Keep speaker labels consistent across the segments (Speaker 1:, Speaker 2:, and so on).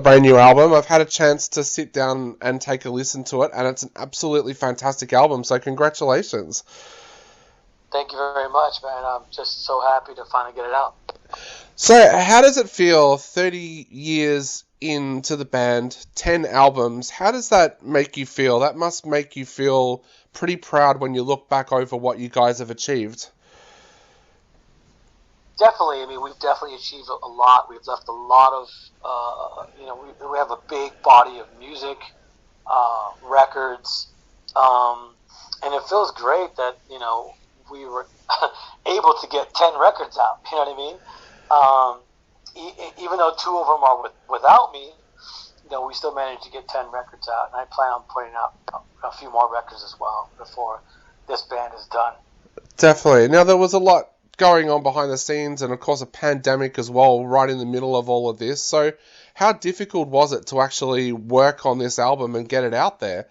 Speaker 1: brand new album. I've had a chance to sit down and take a listen to it, and it's an absolutely fantastic album, so congratulations.
Speaker 2: Thank you very much, man. I'm just so happy to finally get it out.
Speaker 1: So, how does it feel 30 years into the band, 10 albums? How does that make you feel? That must make you feel pretty proud when you look back over what you guys have achieved.
Speaker 2: Definitely. I mean, we've definitely achieved a lot. We've left a lot of, we have a big body of music, records, and it feels great that, we were able to get 10 records out. You know what I mean? Even though 2 of them are without me, we still managed to get 10 records out, and I plan on putting out a few more records as well before this band is done.
Speaker 1: Definitely. Now, there was a lot going on behind the scenes, and of course a pandemic as well, right in the middle of all of this. So how difficult was it to actually work on this album and get it out there?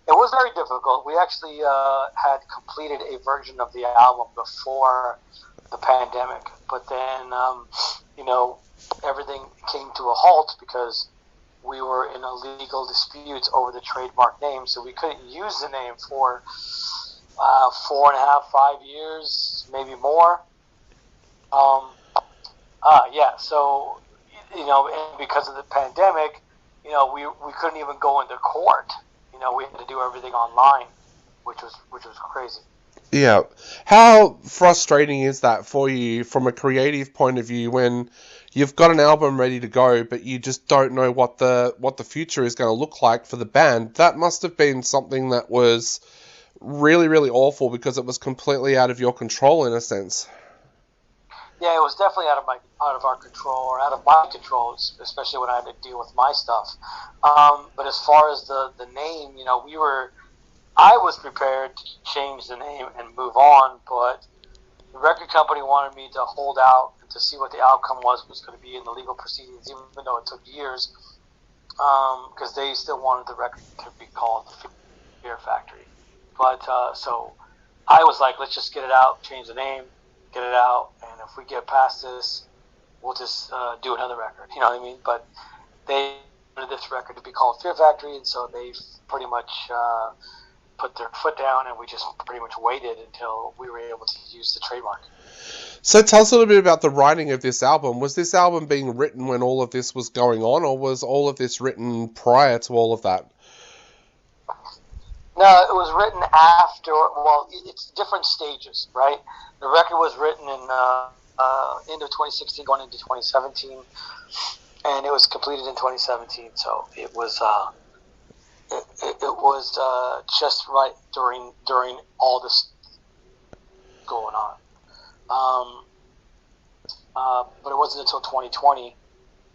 Speaker 2: It was very difficult. We actually had completed a version of the album before the pandemic, but then everything came to a halt because we were in a legal dispute over the trademark name, so we couldn't use the name for 4.5, 5 years, maybe more. So, and because of the pandemic, we couldn't even go into court. We had to do everything online, which was crazy.
Speaker 1: Yeah. How frustrating is that for you from a creative point of view when you've got an album ready to go, but you just don't know what the future is going to look like for the band? That must have been something that was really, really awful because it was completely out of your control in a sense.
Speaker 2: Yeah, it was definitely out of our control, or out of my control, especially when I had to deal with my stuff. But as far as the name, I was prepared to change the name and move on, but the record company wanted me to hold out and to see what the outcome was going to be in the legal proceedings, even though it took years, because they still wanted the record to be called Fear Factory. But so I was like, let's just get it out, change the name, get it out, and if we get past this, we'll just do another record. You know what I mean? But they wanted this record to be called Fear Factory, and so they pretty much put their foot down, and we just pretty much waited until we were able to use the trademark.
Speaker 1: So tell us a little bit about the writing of this album. Was this album being written when all of this was going on, or was all of this written prior to all of that?
Speaker 2: No, it was written after. Well, it's different stages, right? The record was written in end of 2016, going into 2017, and it was completed in 2017. So it was just right during all this going on. But it wasn't until 2020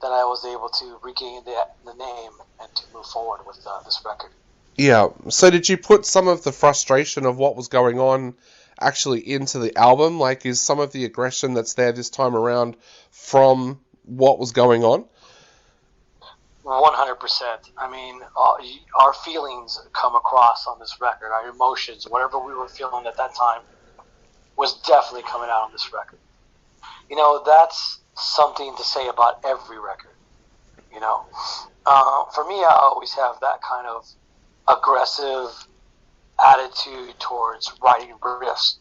Speaker 2: that I was able to regain the name and to move forward with this record.
Speaker 1: Yeah. So did you put some of the frustration of what was going on actually into the album? Like, is some of the aggression that's there this time around from what was going on?
Speaker 2: 100%. I mean, our feelings come across on this record. Our emotions, whatever we were feeling at that time, was definitely coming out on this record. That's something to say about every record. For me, I always have that kind of aggressive attitude towards writing riffs.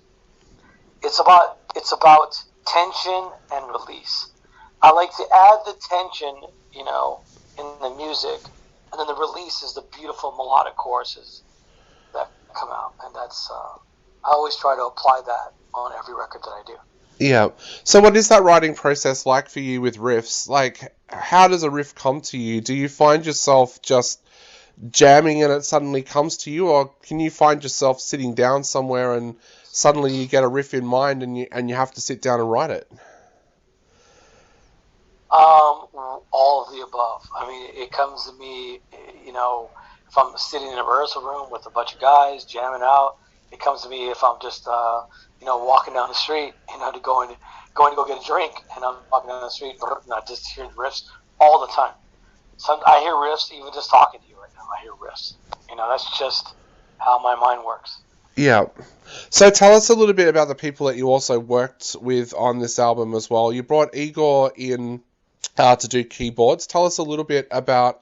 Speaker 2: It's about tension and release. I like to add the tension, in the music, and then the release is the beautiful melodic choruses that come out, and that's I always try to apply that on every record that I do.
Speaker 1: Yeah. So what is that writing process like for you with riffs? Like, how does a riff come to you? Do you find yourself just jamming and it suddenly comes to you, or can you find yourself sitting down somewhere and suddenly you get a riff in mind and you have to sit down and write it?
Speaker 2: All of the above. I mean, it comes to me, if I'm sitting in a rehearsal room with a bunch of guys jamming out. It comes to me if I'm just, walking down the street, to going to go get a drink, and I'm walking down the street, and I just hear riffs all the time. I hear riffs even just talking to you right now. I hear riffs. That's just how my mind works.
Speaker 1: Yeah. So tell us a little bit about the people that you also worked with on this album as well. You brought Igor in to do keyboards. Tell us a little bit about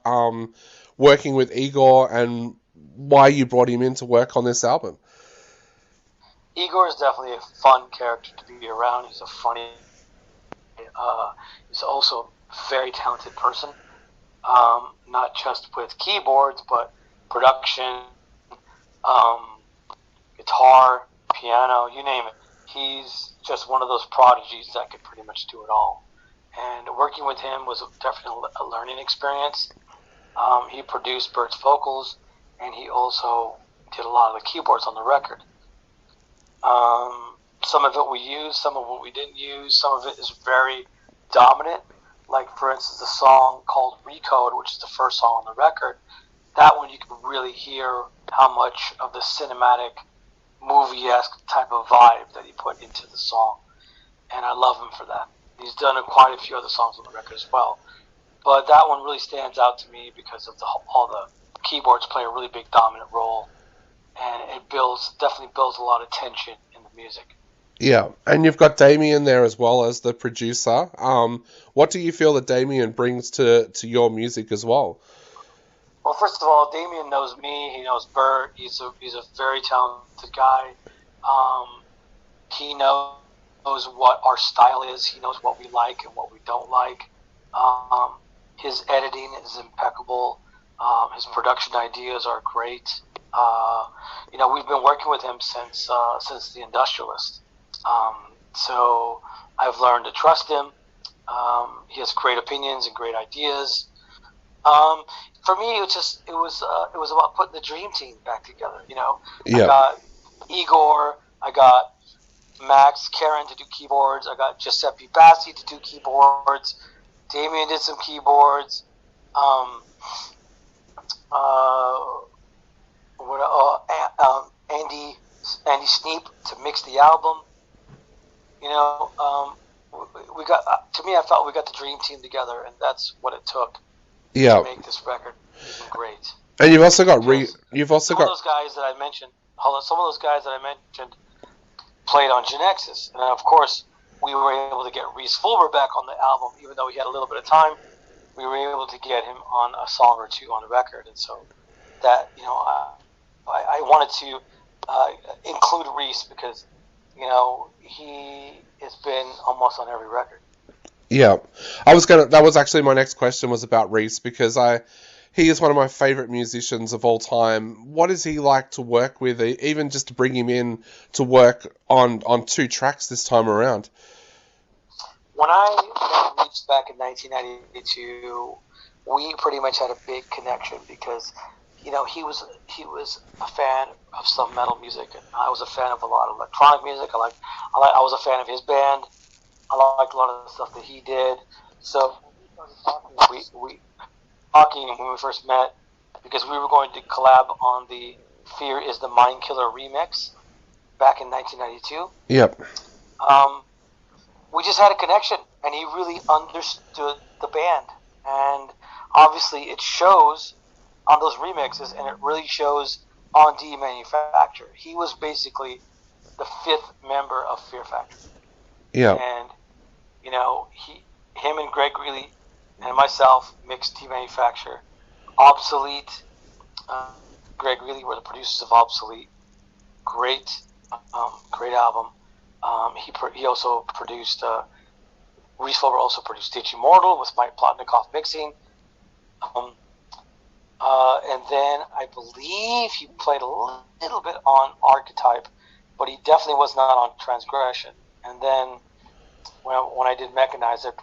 Speaker 1: working with Igor and why you brought him in to work on this album.
Speaker 2: Igor is definitely a fun character to be around. He's a funny, he's also a very talented person, not just with keyboards, but production, guitar, piano, you name it. He's just one of those prodigies that could pretty much do it all. And working with him was definitely a learning experience. He produced Bert's vocals, and he also did a lot of the keyboards on the record. Some of it we used, some of it we didn't use. Some of it is very dominant. Like, for instance, the song called Recode, which is the first song on the record. That one you can really hear how much of the cinematic, movie-esque type of vibe that he put into the song. And I love him for that. He's done quite a few other songs on the record as well. But that one really stands out to me because of all the keyboards play a really big dominant role. And it definitely builds a lot of tension in the music.
Speaker 1: Yeah, and you've got Damien there as well as the producer. What do you feel that Damien brings to your music as well?
Speaker 2: Well, first of all, Damien knows me. He knows Bert. He's a very talented guy. He knows what our style is. He knows what we like and what we don't like. His editing is impeccable. His production ideas are great. We've been working with him since The Industrialist. So I've learned to trust him. He has great opinions and great ideas. For me, it was about putting the dream team back together. Yeah. I got Igor, I got Max Karen to do keyboards, I got Giuseppe Bassi to do keyboards. Damien did some keyboards. Andy Sneap to mix the album. We got. To me, I felt we got the dream team together, and that's what it took to make this record even great.
Speaker 1: And you've also got
Speaker 2: some of those guys that I mentioned. Some of those guys that I mentioned played on Genexus, and of course, we were able to get Reese Fulber back on the album, even though he had a little bit of time. We were able to get him on a song or two on the record, and so that I wanted to include Reese because he has been almost on every record.
Speaker 1: Yeah, that was actually my next question was about Reese because he is one of my favorite musicians of all time. What is he like to work with, even just to bring him in to work on 2 tracks this time around?
Speaker 2: When I met Reese back in 1992, we pretty much had a big connection because he was a fan of some metal music, and I was a fan of a lot of electronic music. I was a fan of his band. I liked a lot of the stuff that he did. So we talking when we first met because we were going to collab on the Fear is the Mind Killer remix back in 1992.
Speaker 1: Yep.
Speaker 2: We just had a connection, and he really understood the band, and obviously it shows on those remixes, and it really shows on D Manufacture. He was basically the 5th member of Fear Factory.
Speaker 1: Yeah.
Speaker 2: And him and Greg Greeley and myself mixed D Manufacture. Obsolete. Greg Greeley were the producers of Obsolete. Great album. He also produced. Reese Fulber also produced Stitch Immortal with Mike Plotnikoff mixing. And then I believe he played a little bit on Archetype, but he definitely was not on Transgression. And then when I did Mechanize It,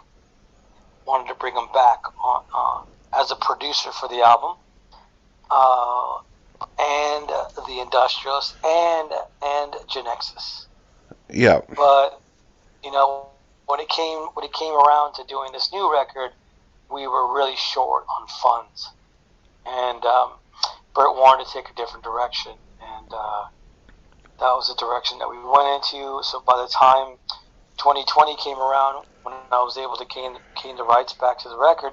Speaker 2: wanted to bring him back on as a producer for the album, and the Industrialist and Genexus.
Speaker 1: Yeah.
Speaker 2: But when it came around to doing this new record, we were really short on funds, and Bert wanted to take a different direction, and that was the direction that we went into. So by the time 2020 came around, when I was able to gain the rights back to the record,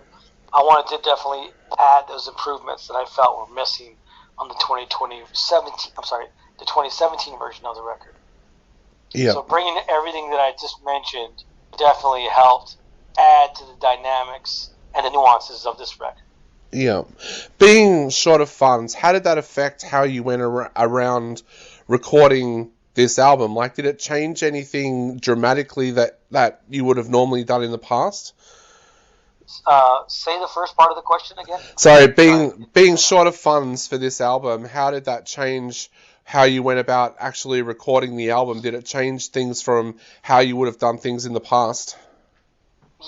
Speaker 2: I wanted to definitely add those improvements that I felt were missing on the 2017 version of the record.
Speaker 1: Yeah.
Speaker 2: So bringing everything that I just mentioned definitely helped add to the dynamics and the nuances of this record.
Speaker 1: Yeah. Being short of funds, how did that affect how you went around recording this album? Like, did it change anything dramatically that you would have normally done in the past?
Speaker 2: Say the first part of the question again.
Speaker 1: Sorry, being short of funds for this album, how did that change how you went about actually recording the album? Did it change things from how you would have done things in the past?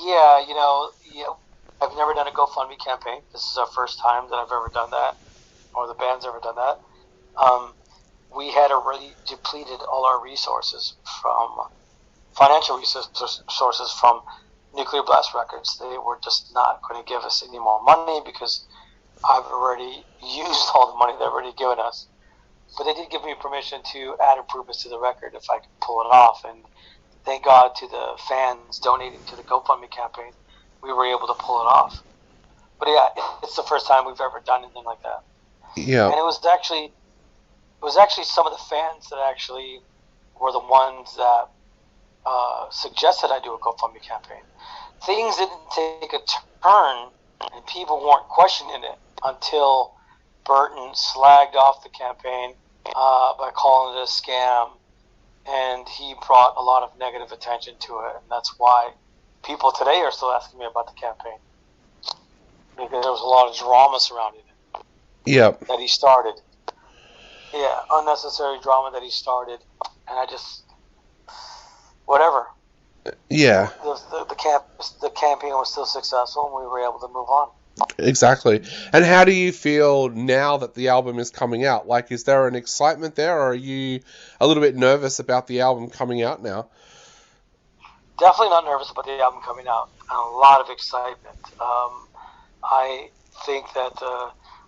Speaker 2: Yeah, I've never done a GoFundMe campaign. This is our first time that I've ever done that, or the band's ever done that. We had already depleted all our resources from financial resources from Nuclear Blast Records. They were just not going to give us any more money because I've already used all the money they've already given us. But they did give me permission to add improvements to the record if I could pull it off. And thank God to the fans donating to the GoFundMe campaign, we were able to pull it off. But yeah, it's the first time we've ever done anything like that.
Speaker 1: Yeah.
Speaker 2: And it was actually some of the fans that actually were the ones that suggested I do a GoFundMe campaign. Things didn't take a turn, and people weren't questioning it until Burton slagged off the campaign by calling it a scam, and he brought a lot of negative attention to it, and that's why people today are still asking me about the campaign, because there was a lot of drama surrounding it.
Speaker 1: Yep.
Speaker 2: That he started. Yeah, unnecessary drama that he started, and I just whatever.
Speaker 1: Yeah.
Speaker 2: The campaign was still successful, and we were able to move on.
Speaker 1: Exactly. And how do you feel now that the album is coming out? Like, is there an excitement there, or are you a little bit nervous about the album coming out now?
Speaker 2: Definitely not nervous about the album coming out. And a lot of excitement. I think that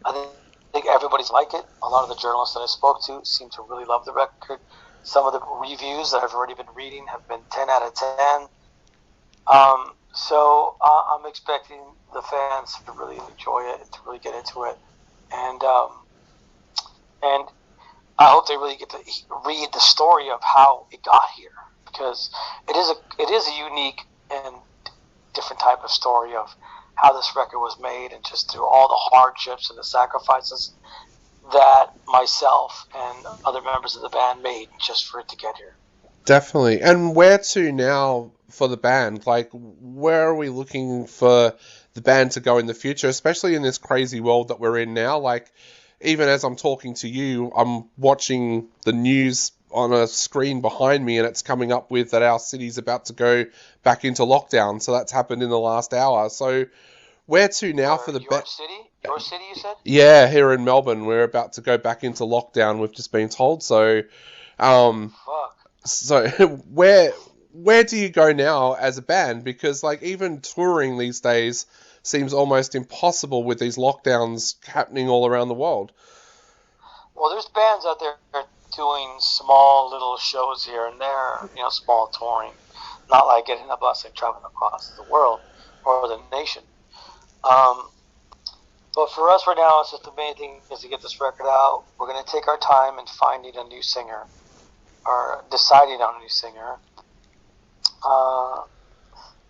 Speaker 2: I think everybody's like it. A lot of the journalists that I spoke to seem to really love the record. Some of the reviews that I've already been reading have been 10 out of 10. So I'm expecting the fans to really enjoy it, to really get into it, and I hope they really get to read the story of how it got here, because it is a unique and different type of story of how this record was made, and just through all the hardships and the sacrifices that myself and other members of the band made just for it to get here.
Speaker 1: Definitely. And where to now for the band? Like, where are we looking for the band to go in the future, especially in this crazy world that we're in now? Like, even as I'm talking to you, I'm watching the news on a screen behind me, and it's coming up with that our city's about to go back into lockdown. So that's happened in the last hour. So where to now for the band?
Speaker 2: Your city, you said?
Speaker 1: Yeah, here in Melbourne, we're about to go back into lockdown. We've just been told. So,
Speaker 2: Fuck.
Speaker 1: So where do you go now as a band? Because like even touring these days seems almost impossible with these lockdowns happening all around the world.
Speaker 2: Well, there's bands out there doing small little shows here and there, small touring. Not like getting a bus and traveling across the world or the nation. But for us right now, it's just the main thing is to get this record out. We're going to take our time in finding a new singer, or deciding on a new singer.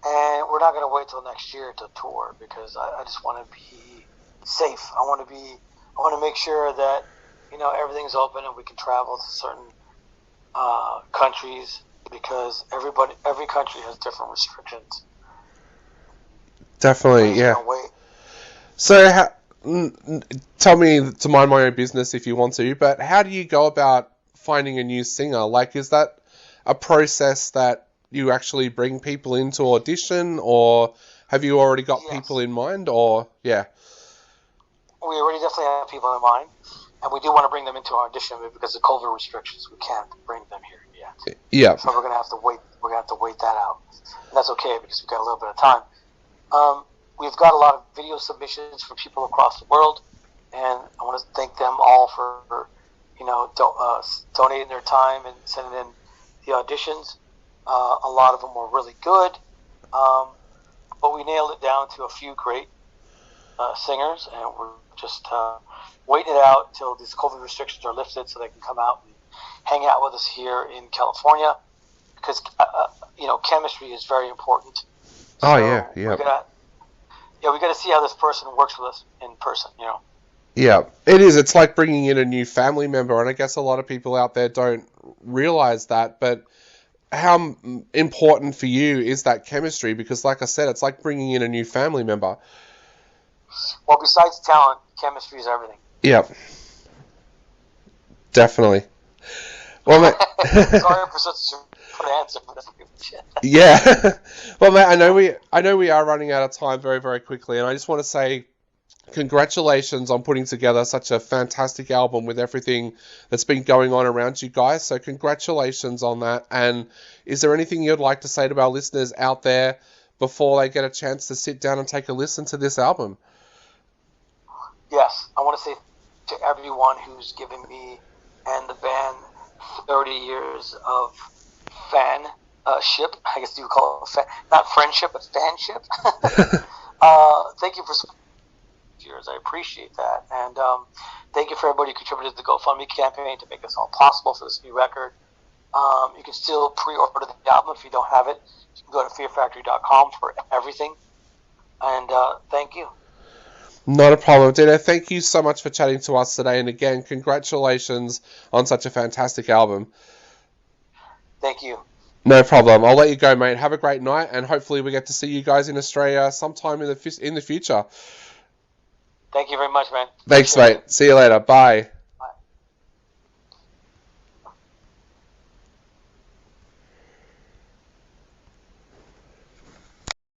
Speaker 2: And we're not going to wait till next year to tour, because I just want to be safe. I want to make sure that everything's open and we can travel to certain countries, because every country has different restrictions.
Speaker 1: Definitely, yeah. So, tell me to mind my own business if you want to, but how do you go about finding a new singer? Like, is that a process that you actually bring people into audition, or have you already got people in mind, or, yeah?
Speaker 2: We already definitely have people in mind, and we do want to bring them into our audition, but because of COVID restrictions, we can't bring them here yet.
Speaker 1: Yeah.
Speaker 2: So we're going to have to wait. We're going to have to wait that out. And that's okay, because we've got a little bit of time. We've got a lot of video submissions from people across the world, and I want to thank them all for donating their time and sending in the auditions. A lot of them were really good, but we nailed it down to a few great singers, and we're just waiting it out till these COVID restrictions are lifted so they can come out and hang out with us here in California, because chemistry is very important,
Speaker 1: Oh
Speaker 2: So
Speaker 1: yeah, yeah.
Speaker 2: we got to see how this person works with us in person. You know.
Speaker 1: Yeah, it is. It's like bringing in a new family member, and I guess a lot of people out there don't realize that. But how important for you is that chemistry? Because, like I said, it's like bringing in a new family member.
Speaker 2: Well, besides talent, chemistry is everything.
Speaker 1: Yeah, definitely. Well, mate.
Speaker 2: Sorry for such a short answer, but that's shit.
Speaker 1: Yeah. Well, mate, I know we are running out of time very, very quickly, and I just want to say congratulations on putting together such a fantastic album with everything that's been going on around you guys. So congratulations on that. And is there anything you'd like to say to our listeners out there before they get a chance to sit down and take a listen to this album?
Speaker 2: Yes, I want to say to everyone who's given me and the band 30 years of fanship. I guess you would call it not friendship, but fanship. Thank you for years. I appreciate that, and thank you for everybody who contributed to the GoFundMe campaign to make this all possible for this new record. You can still pre-order the album if you don't have it. You can go to fearfactory.com for everything, and thank you.
Speaker 1: Not a problem, Dino. Thank you so much for chatting to us today, and again, congratulations on such a fantastic album.
Speaker 2: Thank you.
Speaker 1: No problem. I'll let you go, mate. Have a great night, and hopefully we get to see you guys in Australia sometime in the future.
Speaker 2: Thank you very much, man.
Speaker 1: Thanks, mate. See you later. Bye.